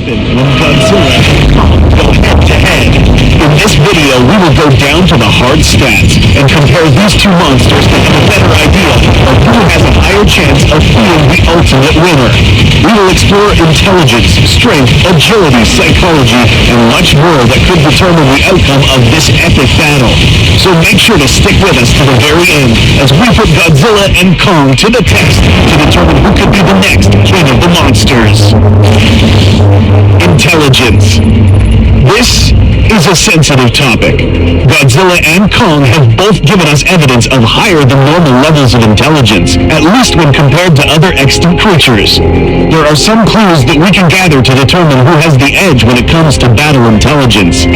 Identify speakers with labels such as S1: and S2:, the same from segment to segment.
S1: happen when Godzilla and Kong go head-to-head. In this video, we will go down to the hard stats and compare these two monsters to get a better idea of who has a higher chance of being the ultimate winner. We will explore intelligence, strength, agility, psychology, and much more that could determine the outcome of this epic battle. So make sure to stick with us to the very end as we put Godzilla and Kong to the test to determine who could be the next king of the monsters. Intelligence. This is a sensitive topic. Godzilla and Kong have both given us evidence of higher than normal levels of intelligence, at least when compared to other extant creatures. There are some clues that we can gather to determine who has the edge when it comes to battle intelligence.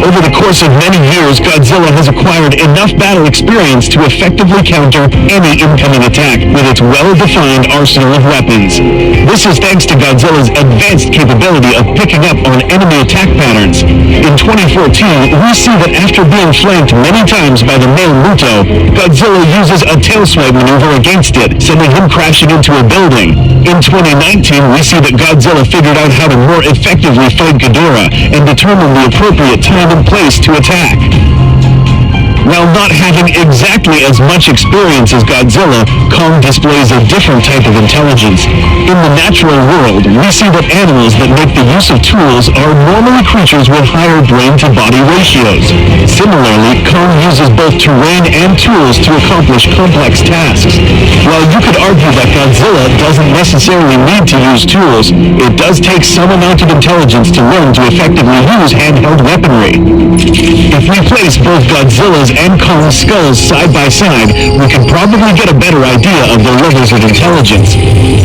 S1: Over the course of many years, Godzilla has acquired enough battle experience to effectively counter any incoming attack with its well-defined arsenal of weapons. This is thanks to Godzilla's advanced capability of picking up on enemy attack patterns. In 2014, we see that after being flanked many times by the male Muto, Godzilla uses a tail swipe maneuver against it, sending him crashing into a building. In 2019, we see that Godzilla figured out how to more effectively fight Ghidorah and determine the appropriate time and place to attack. While not having exactly as much experience as Godzilla, Kong displays a different type of intelligence. In the natural world, we see that animals that make the use of tools are normally creatures with higher brain-to-body ratios. Similarly, Kong uses both terrain and tools to accomplish complex tasks. While you could argue that Godzilla doesn't necessarily need to use tools, it does take some amount of intelligence to learn to effectively use handheld weaponry. If we place both Godzilla's and Kong's skulls side by side, we can probably get a better idea of their levels of intelligence.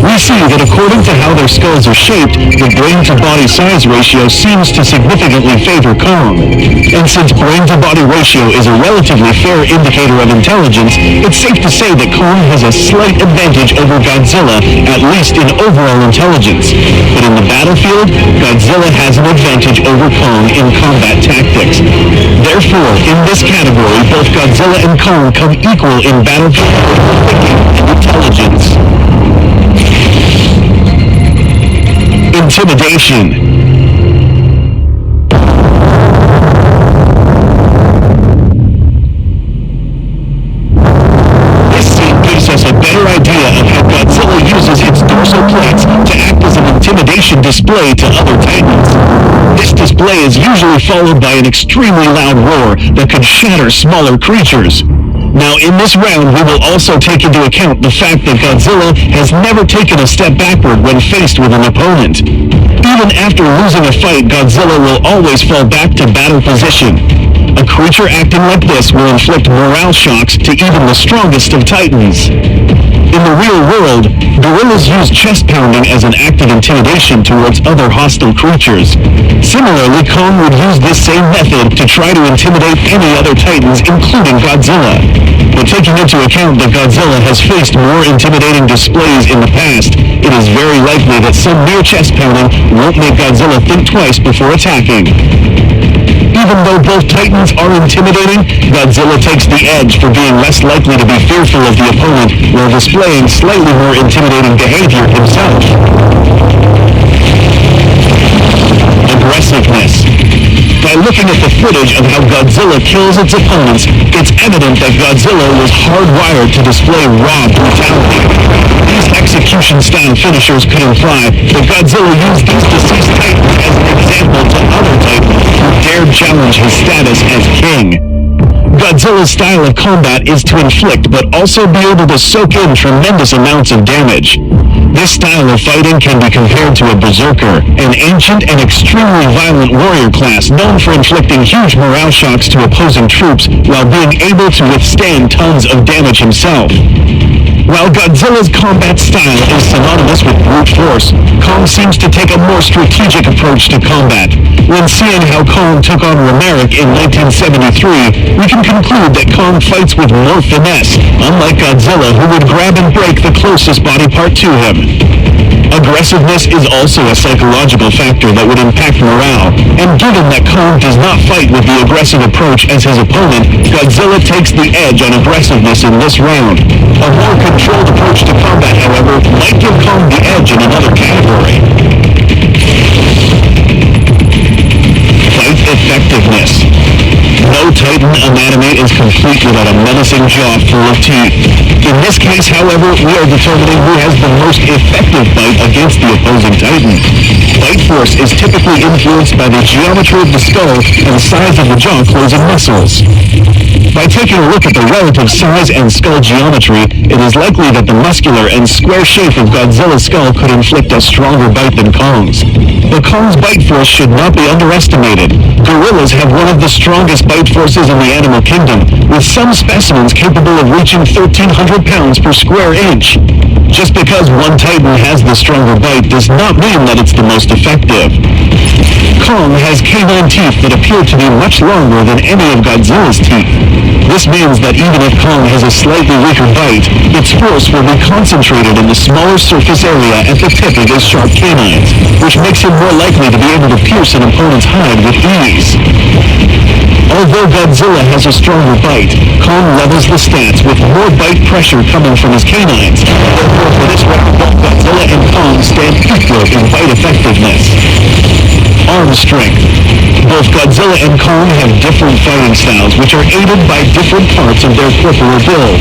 S1: We see that according to how their skulls are shaped, the brain-to-body size ratio seems to significantly favor Kong. And since brain-to-body ratio is a relatively fair indicator of intelligence, it's safe to say that Kong has a slight advantage over Godzilla, at least in overall intelligence. But in the battlefield, Godzilla has an advantage over Kong in combat tactics. Therefore, in this category, both Godzilla and Kong come equal in battlefield and intelligence. Intimidation. This scene gives us a better idea of how Godzilla uses its dorsal plates to act as an intimidation display to other titans. This display is usually followed by an extremely loud roar that could shatter smaller creatures. Now, in this round, we will also take into account the fact that Godzilla has never taken a step backward when faced with an opponent. Even after losing a fight, Godzilla will always fall back to battle position. A creature acting like this will inflict morale shocks to even the strongest of titans. In the real world, gorillas use chest pounding as an act of intimidation towards other hostile creatures. Similarly, Kong would use this same method to try to intimidate any other titans, including Godzilla. But taking into account that Godzilla has faced more intimidating displays in the past, it is very likely that some mere chest pounding won't make Godzilla think twice before attacking. Even though both titans are intimidating, Godzilla takes the edge for being less likely to be fearful of the opponent while displaying slightly more intimidating behavior himself. Aggressiveness. By looking at the footage of how Godzilla kills its opponents, it's evident that Godzilla was hardwired to display raw brutality. These execution-style finishers could imply that Godzilla used these deceased titans as an example to other titans who dared challenge his status as king. Godzilla's style of combat is to inflict, but also be able to soak in tremendous amounts of damage. This style of fighting can be compared to a berserker, an ancient and extremely violent warrior class known for inflicting huge morale shocks to opposing troops while being able to withstand tons of damage himself. While Godzilla's combat style is synonymous with brute force, Kong seems to take a more strategic approach to combat. When seeing how Kong took on Romeric in 1973, we can conclude that Kong fights with more finesse, unlike Godzilla, who would grab and break the closest body part to him. Aggressiveness is also a psychological factor that would impact morale, and given that Kong does not fight with the aggressive approach as his opponent, Godzilla takes the edge on aggressiveness in this round. A more controlled approach to combat, however, might give Kong the edge in another category. retreat without a menacing jaw full of teeth. In this case, however, we are determining who has the most effective bite against the opposing titan. Bite force is typically influenced by the geometry of the skull and the size of the jaw closing muscles. By taking a look at the relative size and skull geometry, it is likely that the muscular and square shape of Godzilla's skull could inflict a stronger bite than Kong's. But Kong's bite force should not be underestimated. Gorillas have one of the strongest bite forces in the animal kingdom, with some specimens capable of reaching 1,300 pounds per square inch. Just because one titan has the stronger bite does not mean that it's the most effective. Kong has canine teeth that appear to be much longer than any of Godzilla's teeth. This means that even if Kong has a slightly weaker bite, its force will be concentrated in the smaller surface area at the tip of his sharp canines, which makes him more likely to be able to pierce an opponent's hide with ease. Although Godzilla has a stronger bite, Kong levels the stats with more bite pressure coming from his canines. Therefore, for this round, both Godzilla and Kong stand equal in bite effectiveness. Arm strength. Both Godzilla and Kong have different fighting styles, which are aided by different parts of their corporal build.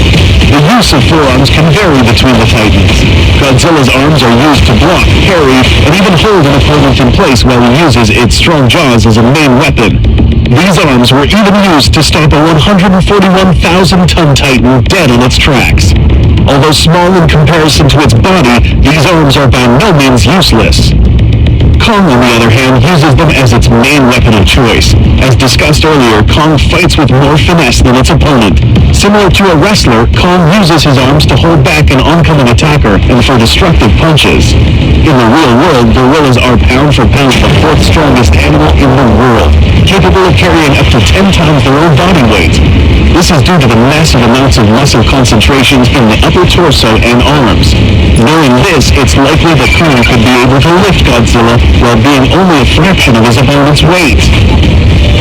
S1: The use of forearms can vary between the titans. Godzilla's arms are used to block, parry, and even hold an opponent in place while he uses its strong jaws as a main weapon. These arms were even used to stop a 141,000-ton titan dead in its tracks. Although small in comparison to its body, these arms are by no means useless. Kong, on the other hand, uses them as its main weapon of choice. As discussed earlier, Kong fights with more finesse than its opponent. Similar to a wrestler, Kong uses his arms to hold back an oncoming attacker and for destructive punches. In the real world, gorillas are pound for pound the fourth strongest animal in the world, capable of carrying up to 10 times their own body weight. This is due to the massive amounts of muscle concentrations in the upper torso and arms. Knowing this, it's likely that Kong could be able to lift Godzilla while being only a fraction of his opponent's weight.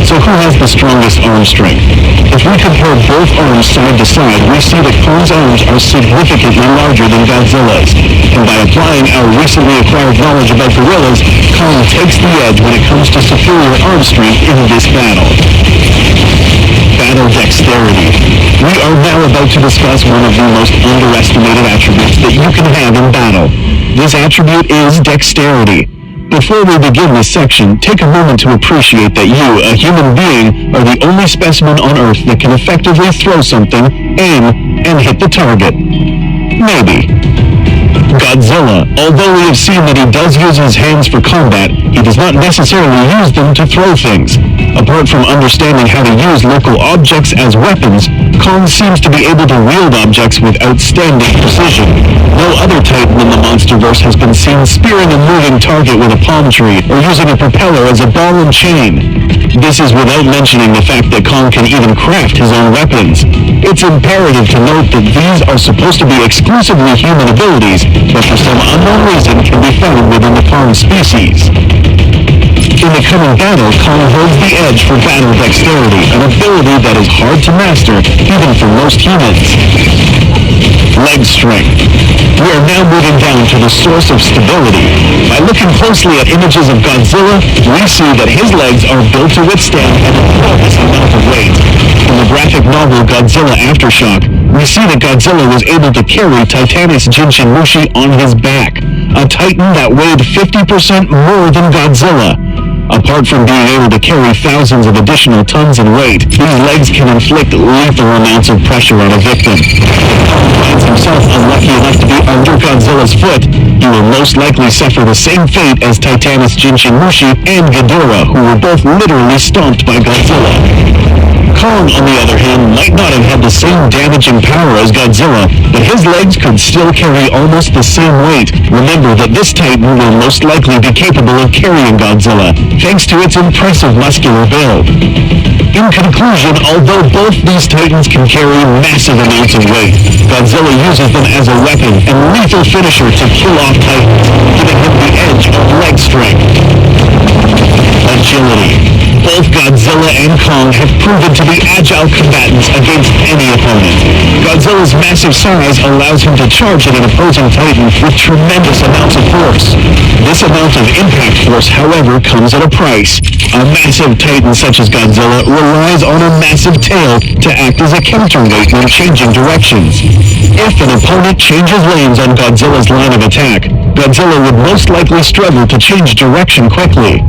S1: So who has the strongest arm strength? If we compare both arms side to side, we see that Kong's arms are significantly larger than Godzilla's. And by applying our recently acquired knowledge about gorillas, Kong takes the edge when it comes to superior arm strength in this battle. Battle dexterity. We are now about to discuss one of the most underestimated attributes that you can have in battle. This attribute is dexterity. Before we begin this section, take a moment to appreciate that you, a human being, are the only specimen on Earth that can effectively throw something, aim, and hit the target. Maybe. Godzilla, although we have seen that he does use his hands for combat, he does not necessarily use them to throw things. Apart from understanding how to use local objects as weapons, Kong seems to be able to wield objects with outstanding precision. No other titan in the monsterverse has been seen spearing a moving target with a palm tree or using a propeller as a ball and chain. This is without mentioning the fact that Kong can even craft his own weapons. It's imperative to note that these are supposed to be exclusively human abilities, but for some unknown reason can be found within the Kong species. In the coming battle, Kong holds the edge for battle dexterity, an ability that is hard to master, even for most humans. Leg strength. We are now moving down to the source of stability. By looking closely at images of Godzilla, we see that his legs are built to withstand an enormous amount of weight. In the graphic novel Godzilla Aftershock, we see that Godzilla was able to carry Titanus Jinshinmushi on his back, a titan that weighed 50% more than Godzilla. Apart from being able to carry thousands of additional tons in weight, these legs can inflict lethal amounts of pressure on a victim. If Kong finds himself unlucky enough to be under Godzilla's foot, he will most likely suffer the same fate as Titanus Jinshinmushi and Ghidorah, who were both literally stomped by Godzilla. Kong, on the other hand, might not have had the same damaging power as Godzilla, but his legs could still carry almost the same weight. Remember that this titan will most likely be capable of carrying Godzilla, thanks to its impressive muscular build. In conclusion, although both these titans can carry massive amounts of weight, Godzilla uses them as a weapon and lethal finisher to kill off titans, giving him the edge of leg strength. Agility. Both Godzilla and Kong have proven to be agile combatants against any opponent. Godzilla's massive size allows him to charge at an opposing Titan with tremendous amounts of force. This amount of impact force, however, comes at a price. A massive Titan such as Godzilla relies on a massive tail to act as a counterweight when changing directions. If an opponent changes lanes on Godzilla's line of attack, Godzilla would most likely struggle to change direction quickly.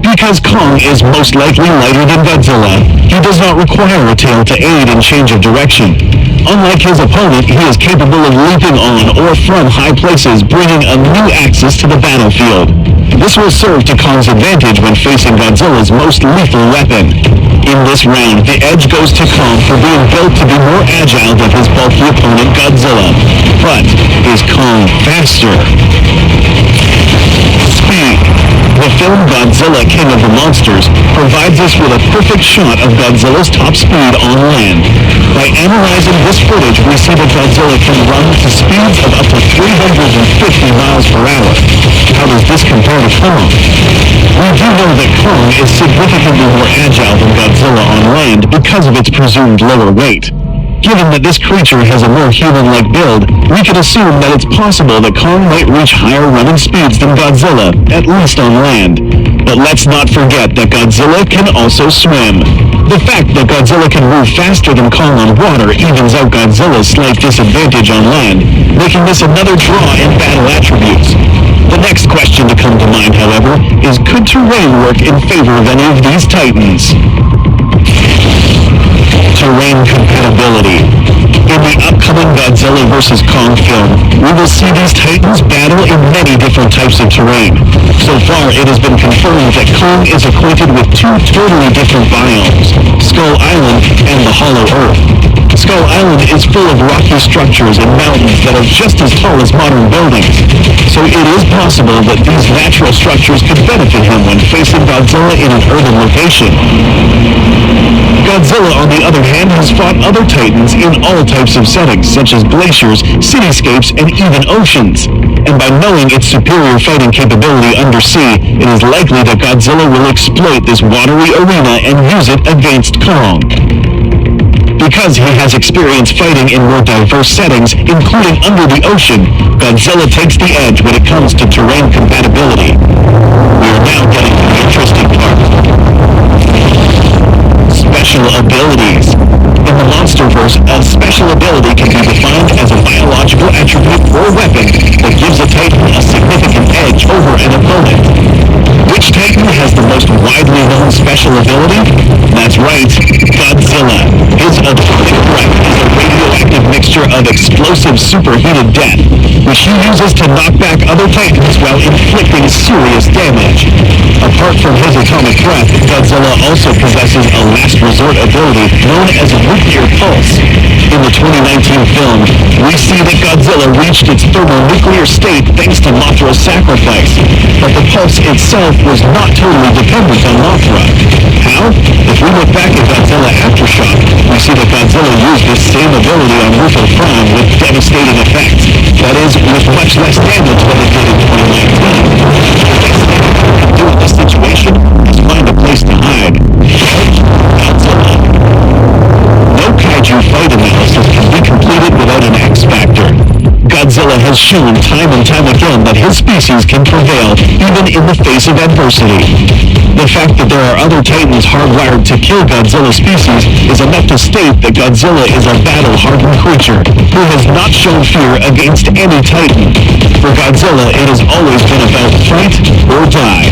S1: Because Kong is most likely lighter than Godzilla, he does not require a tail to aid in change of direction. Unlike his opponent, he is capable of leaping on or from high places, bringing a new axis to the battlefield. This will serve to Kong's advantage when facing Godzilla's most lethal weapon. In this round, the edge goes to Kong for being built to be more agile than his bulky opponent Godzilla. But is Kong faster? Speed. The film Godzilla, King of the Monsters provides us with a perfect shot of Godzilla's top speed on land. By analyzing this footage, we see that Godzilla can run to speeds of up to 350 miles per hour. How does this compare to Kong? We do know that Kong is significantly more agile than Godzilla on land because of its presumed lower weight. Given that this creature has a more human-like build, we could assume that it's possible that Kong might reach higher running speeds than Godzilla, at least on land. But let's not forget that Godzilla can also swim. The fact that Godzilla can move faster than Kong on water evens out Godzilla's slight disadvantage on land, making this another draw in battle attributes. The next question to come to mind, however, is could terrain work in favor of any of these Titans? Terrain compatibility. In the upcoming Godzilla vs. Kong film, we will see these Titans battle in many different types of terrain. So far, it has been confirmed that Kong is acquainted with two totally different biomes, Skull Island and the Hollow Earth. Skull Island is full of rocky structures and mountains that are just as tall as modern buildings. So it is possible that these natural structures could benefit him when facing Godzilla in an urban location. Godzilla, on the other hand, has fought other Titans in all types of settings, such as glaciers, cityscapes, and even oceans. And by knowing its superior fighting capability undersea, it is likely that Godzilla will exploit this watery arena and use it against Kong. Because he has experience fighting in more diverse settings, including under the ocean, Godzilla takes the edge when it comes to terrain compatibility. We are now getting to the interesting part. Special abilities. In the Monsterverse, a special ability can be defined as a biological attribute or weapon that gives a Titan a significant edge over an opponent. Which Titan has the most widely known special ability? That's right, Godzilla. His atomic breath is a radioactive mixture of explosive superheated death, which he uses to knock back other Titans while inflicting serious damage. Apart from his atomic breath, Godzilla also possesses a last resort ability known as a nuclear pulse. In the 2019 film, we see that Godzilla reached its thermonuclear state thanks to Mothra's sacrifice, but the pulse itself was not totally dependent on Mothra. How? If we look back at Godzilla Aftershock, we see that Godzilla used this same ability on Ruther Prime with devastating effects. That is, with much less damage than it did in 2019. The best thing we can do in this situation is find a place to hide. Godzilla. No kaiju fight analysis can be completed without an X factor. Godzilla has shown time and time again that his species can prevail even in the face of adversity. The fact that there are other Titans hardwired to kill Godzilla's species is enough to state that Godzilla is a battle-hardened creature who has not shown fear against any Titan. For Godzilla, it has always been about fight or die.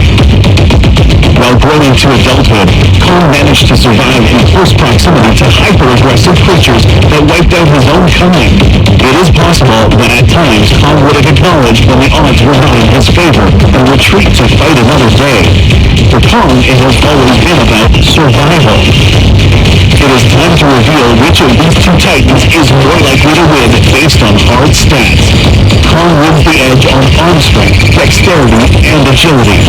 S1: While growing to adulthood, Kong managed to survive in close proximity to hyper-aggressive creatures that wiped out his own kind. It is possible that at times Kong would have acknowledged when the odds were not in his favor and retreat to fight another day. For Kong, it has always been about survival. It is time to reveal which of these two Titans is more likely to win based on hard stats. Kong wins the edge on arm strength, dexterity, and agility.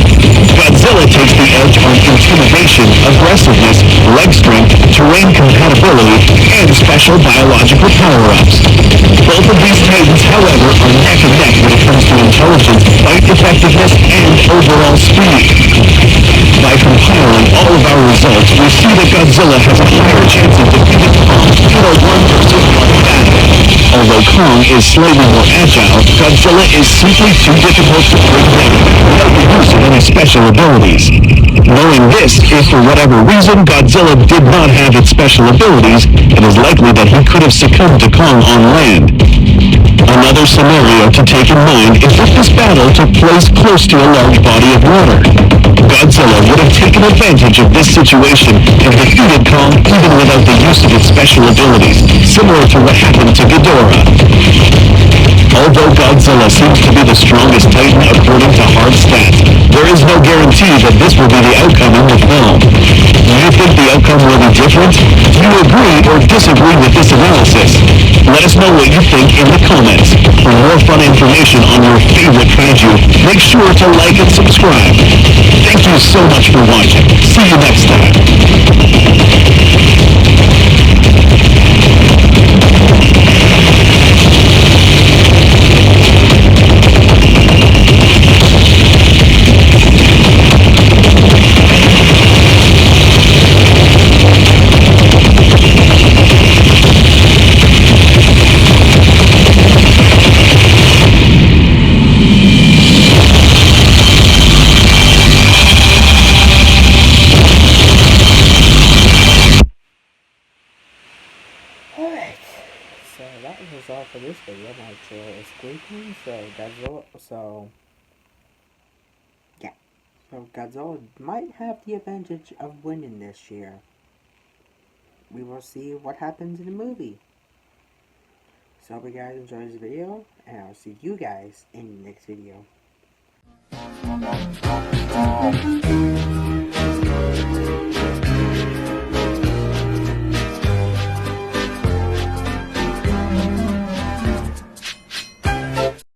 S1: Godzilla takes the edge on intimidation, aggressiveness, leg strength, terrain compatibility, and special biological power-ups. Both of these Titans, however, are neck and neck when it comes to intelligence, fight effectiveness, and overall speed. by compiling all of our results, we see that Godzilla has a higher chance of defeating Kong in a 1-versus-1 battle. Although Kong is slightly more agile, Godzilla is simply too difficult to bring down without the use of any special abilities. Knowing this, if for whatever reason Godzilla did not have its special abilities, it is likely that he could have succumbed to Kong on land. Another scenario to take in mind is if this battle took place close to a large body of water. Godzilla would have taken advantage of this situation and defeated Kong even without the use of its special abilities, similar to what happened to Ghidorah. Although Godzilla seems to be the strongest titan according to hard stats, there is no guarantee that this will be the outcome in the film. Do you think the outcome will be different? Do you agree or disagree with this analysis? Let us know what you think in the comments. For more fun information on your favorite kaiju, make sure to like and subscribe. Thank you so much for watching. See you next time.
S2: Alright, so that was all for this video. My trail is squeaking, so Godzilla might have the advantage of winning this year. We will see what happens in the movie. So I hope you guys enjoyed this video, and I'll see you guys in the next video.